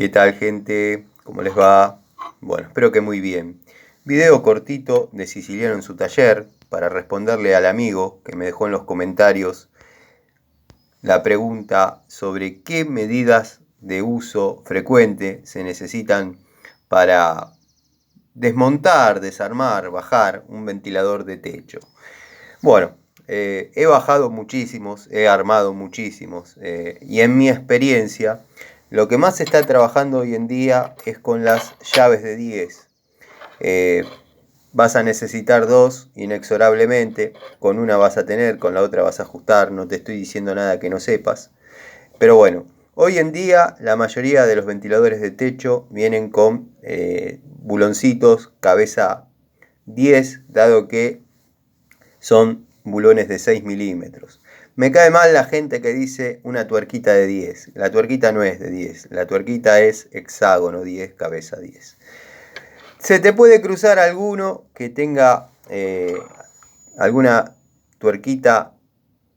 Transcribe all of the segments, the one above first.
¿Qué tal, gente? ¿Cómo les va? Bueno, espero que muy bien. Video cortito de Siciliano en su taller para responderle al amigo que me dejó en los comentarios la pregunta sobre qué medidas de uso frecuente se necesitan para desmontar, desarmar, bajar un ventilador de techo. Bueno, he bajado muchísimos, he armado muchísimos y en mi experiencia lo que más se está trabajando hoy en día es con las llaves de 10. Vas a necesitar dos inexorablemente, con una vas a tener, con la otra vas a ajustar, no te estoy diciendo nada que no sepas. Pero bueno, hoy en día la mayoría de los ventiladores de techo vienen con buloncitos cabeza 10, dado que son bulones de 6 milímetros. Me cae mal la gente que dice una tuerquita de 10. La tuerquita no es de 10. La tuerquita es hexágono 10, cabeza 10. Se te puede cruzar alguno que tenga alguna tuerquita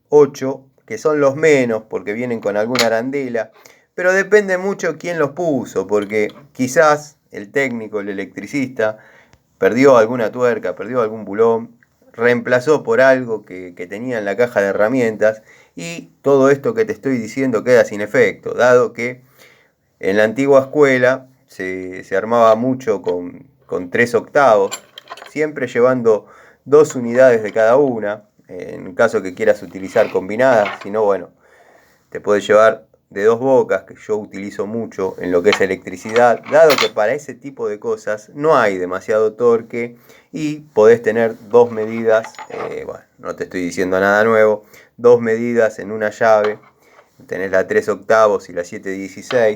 8, que son los menos porque vienen con alguna arandela. Pero depende mucho quién los puso, porque quizás el técnico, el electricista, perdió alguna tuerca, perdió algún bulón, reemplazó por algo que tenía en la caja de herramientas y todo esto que te estoy diciendo queda sin efecto, dado que en la antigua escuela se armaba mucho con 3 octavos, siempre llevando 2 unidades de cada una, en caso que quieras utilizar combinadas, si no, bueno, te puedes llevar de 2 bocas, que yo utilizo mucho en lo que es electricidad, dado que para ese tipo de cosas no hay demasiado torque y podés tener 2 medidas, bueno, no te estoy diciendo nada nuevo, 2 medidas en una llave, tenés la 3 octavos y la 7/16,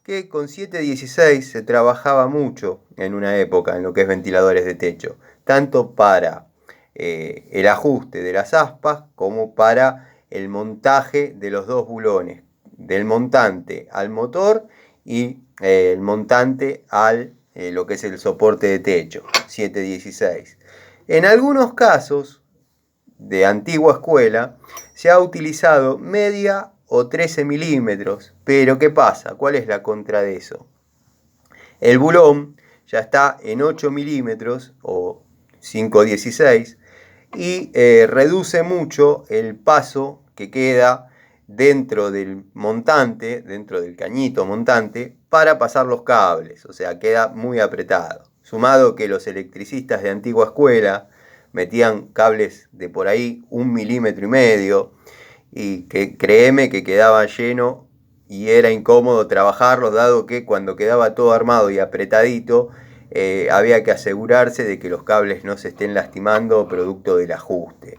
que con 7/16 se trabajaba mucho en una época en lo que es ventiladores de techo, tanto para el ajuste de las aspas como para el montaje de los dos bulones, del montante al motor y el montante al lo que es el soporte de techo, 7/16. En algunos casos de antigua escuela se ha utilizado media o 13 milímetros, pero ¿qué pasa? ¿Cuál es la contra de eso? El bulón ya está en 8 milímetros o 5/16 y reduce mucho el paso que queda dentro del montante, dentro del cañito montante, para pasar los cables, o sea, queda muy apretado. Sumado que los electricistas de antigua escuela metían cables de por ahí 1,5 milímetros y que créeme que quedaba lleno y era incómodo trabajarlo, dado que cuando quedaba todo armado y apretadito, había que asegurarse de que los cables no se estén lastimando producto del ajuste.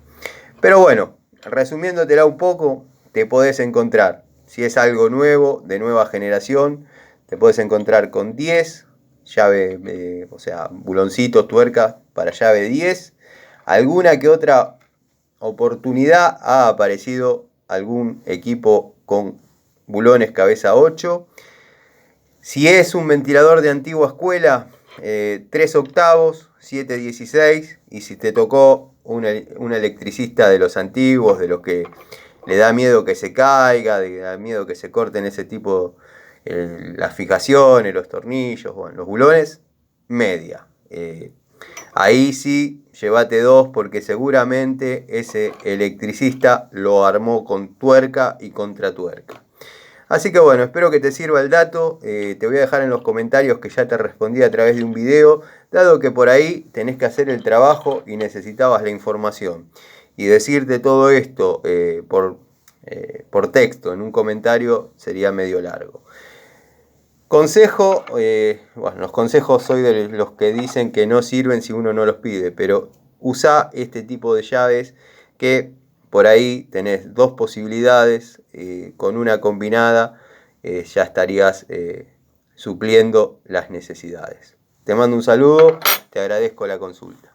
Pero bueno, resumiéndotela un poco, te podés encontrar, si es algo nuevo, de nueva generación, te podés encontrar con 10, llave, o sea, buloncitos, tuercas para llave 10. Alguna que otra oportunidad ha aparecido algún equipo con bulones cabeza 8. Si es un ventilador de antigua escuela, 3 octavos, 7/16. Y si te tocó un electricista de los antiguos, de los que le da miedo que se caiga, le da miedo que se corten ese tipo, las fijaciones, los tornillos, bueno, los bulones, media. Ahí sí, llévate 2 porque seguramente ese electricista lo armó con tuerca y contratuerca. Así que bueno, espero que te sirva el dato. Te voy a dejar en los comentarios que ya te respondí a través de un video, dado que por ahí tenés que hacer el trabajo y necesitabas la información. Y decirte todo esto por texto en un comentario sería medio largo. Consejo, bueno, los consejos soy de los que dicen que no sirven si uno no los pide, pero usa este tipo de llaves que por ahí tenés 2 posibilidades, con una combinada ya estarías supliendo las necesidades. Te mando un saludo, te agradezco la consulta.